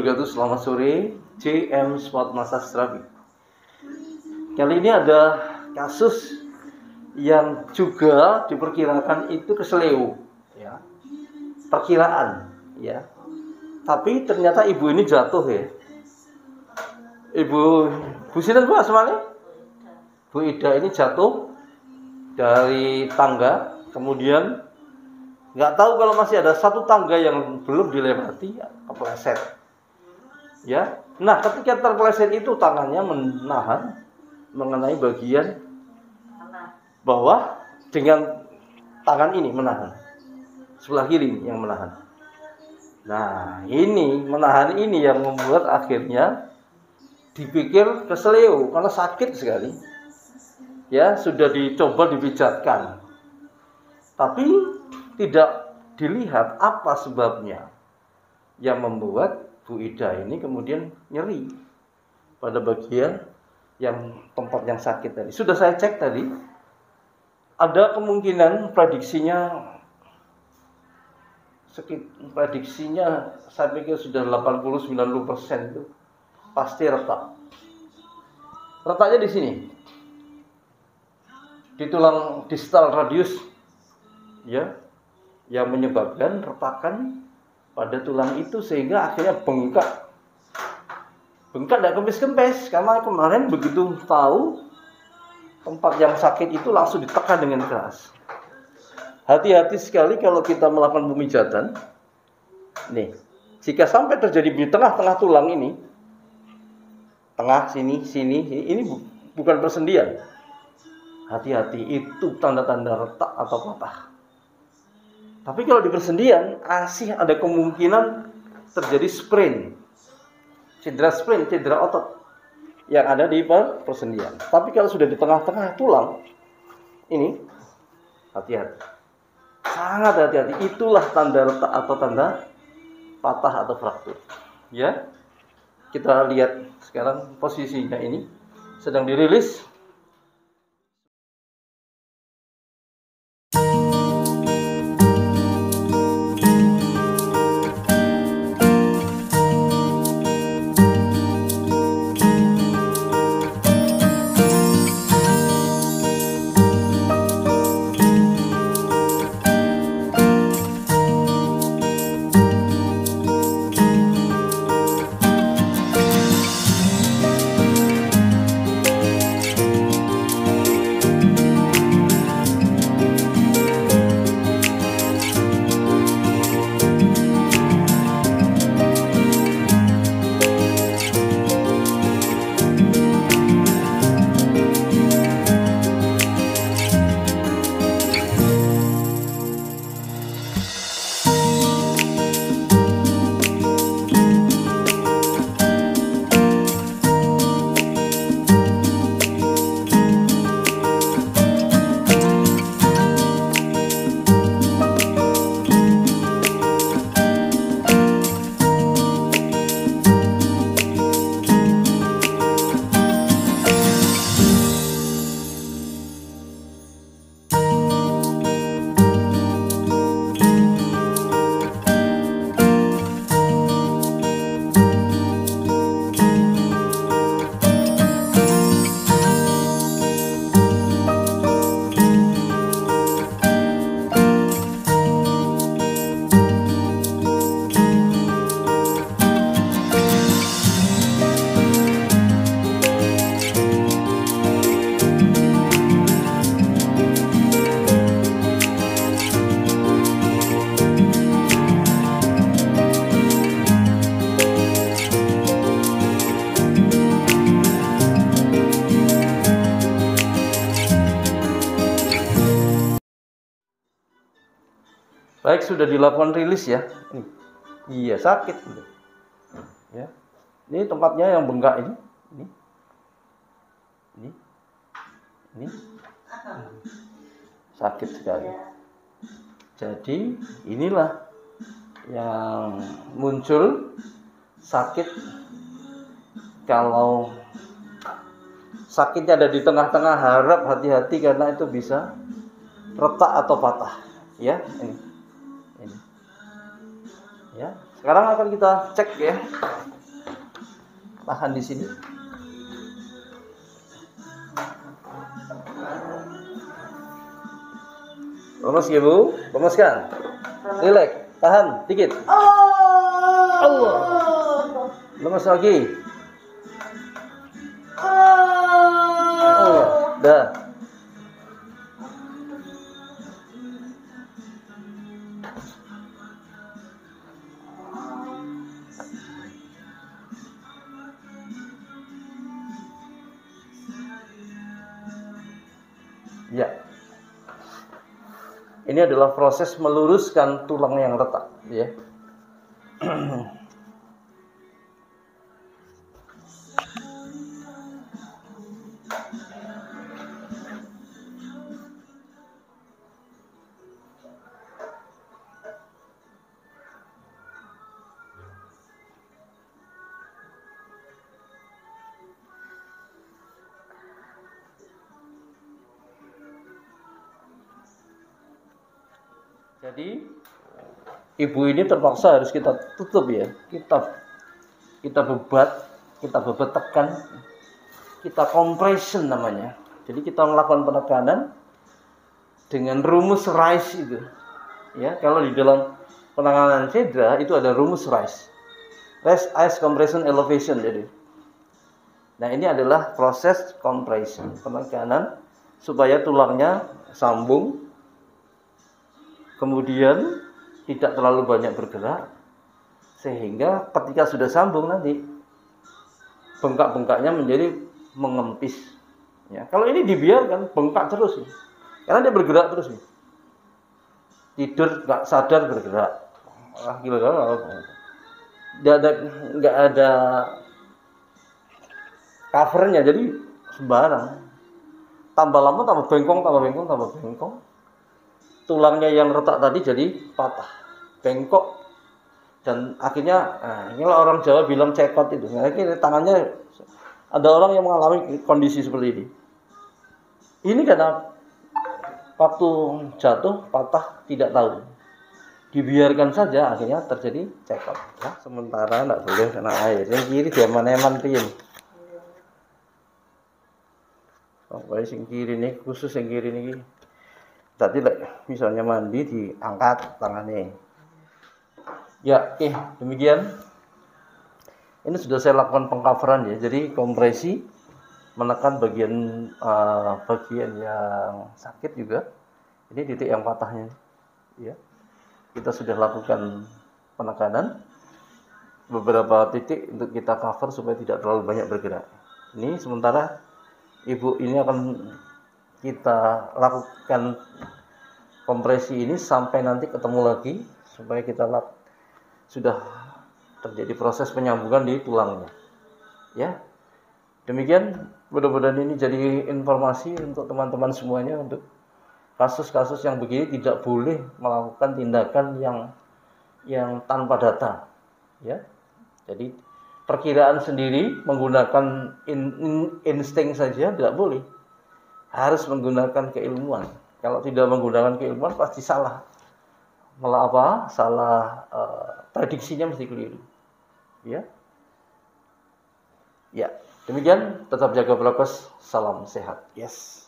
wabarakatuh. Selamat sore, JM Sport Massage Therapy. Kali ini ada kasus yang juga diperkirakan itu keseleo, ya. Perkiraan, ya. Tapi ternyata ibu ini jatuh, ya. Bu Sinten Bu asmane? Bu Ida ini jatuh dari tangga, kemudian nggak tahu kalau masih ada satu tangga yang belum dilewati, kepleset. Ya, nah ketika terpleset itu tangannya menahan mengenai bagian bawah dengan tangan ini menahan, sebelah kiri yang menahan. Nah ini menahan ini yang membuat akhirnya dipikir keseleo karena sakit sekali. Ya sudah dicoba dipijatkan, tapi tidak dilihat apa sebabnya yang membuat Bu Ida ini kemudian nyeri pada bagian yang tempat yang sakit tadi. Sudah saya cek tadi, ada kemungkinan prediksinya saya pikir sudah 80-90% itu pasti retak. Retaknya di sini, di tulang distal radius, ya, yang menyebabkan retakan pada tulang itu sehingga akhirnya bengkak tidak kempes-kempes karena kemarin begitu tahu tempat yang sakit itu langsung ditekan dengan keras. Hati-hati sekali kalau kita melakukan pemijatan. Nih, jika sampai terjadi di tengah-tengah tulang ini, tengah sini, ini bukan persendian. Hati-hati, itu tanda-tanda retak atau patah. Tapi kalau di persendian, masih ada kemungkinan terjadi sprain, cedera otot yang ada di persendian. Tapi kalau sudah di tengah-tengah tulang, ini hati-hati, sangat hati-hati. Itulah tanda retak atau tanda patah atau fraktur. Ya, kita lihat sekarang posisinya ini sedang dirilis. Baik, sudah dilakukan rilis ya. Iya, sakit. Ya. Ini tempatnya yang bengkak ini. Ini. Sakit sekali. Jadi, inilah yang muncul sakit kalau sakitnya ada di tengah-tengah. Harap hati-hati karena itu bisa retak atau patah. Ya, ini. Ya, Sekarang akan kita cek ya. Tahan di sini. Lemas ya Bu, lemaskan. Relax, tahan dikit. Allah. Lemas lagi. Allah. Dah. Ya. Ini adalah proses meluruskan tulang yang retak, ya. Jadi ibu ini terpaksa harus kita tutup ya, kita bebat tekan, kita compression namanya. Jadi kita melakukan penekanan dengan rumus Rice itu. Ya, kalau di dalam penanganan cedera itu ada rumus Rice. Rest, ice, compression, elevation jadi. Nah, ini adalah proses compression, penekanan supaya tulangnya sambung. Kemudian tidak terlalu banyak bergerak sehingga ketika sudah sambung nanti bengkak-bengkaknya menjadi mengempis. Ya, kalau ini dibiarkan bengkak terus nih. Karena dia bergerak terus nih. Tidur nggak sadar bergerak. Gila. Nggak ada covernya jadi sembarang. Tambah lama tambah bengkong. Tulangnya yang retak tadi jadi patah, bengkok, dan akhirnya, inilah orang Jawa bilang cekot itu. Nah, ini tangannya ada orang yang mengalami kondisi seperti ini. Ini karena waktu jatuh patah tidak tahu, dibiarkan saja akhirnya terjadi cekot. Ya, sementara tidak boleh kena air. Yang kiri dia eman pian. Pokoknya yang kiri nih, khusus yang kiri nih. Tadi misalnya mandi diangkat tangannya. Ya, oke, demikian. Ini sudah saya lakukan pengcoveran ya. Jadi kompresi menekan bagian yang sakit juga. Ini titik yang patahnya. Ya. Kita sudah lakukan penekanan beberapa titik untuk kita cover supaya tidak terlalu banyak bergerak. Ini sementara ibu ini akan kita lakukan kompresi ini sampai nanti ketemu lagi supaya kita sudah terjadi proses penyambungan di tulangnya. Ya. Demikian, mudah-mudahan ini jadi informasi untuk teman-teman semuanya untuk kasus-kasus yang begini tidak boleh melakukan tindakan yang tanpa data. Ya. Jadi perkiraan sendiri menggunakan insting saja tidak boleh. Harus menggunakan keilmuan. Kalau tidak menggunakan keilmuan pasti salah. Malah salah prediksinya mesti keliru. Ya. Ya, demikian, tetap jaga prokes, salam sehat. Yes.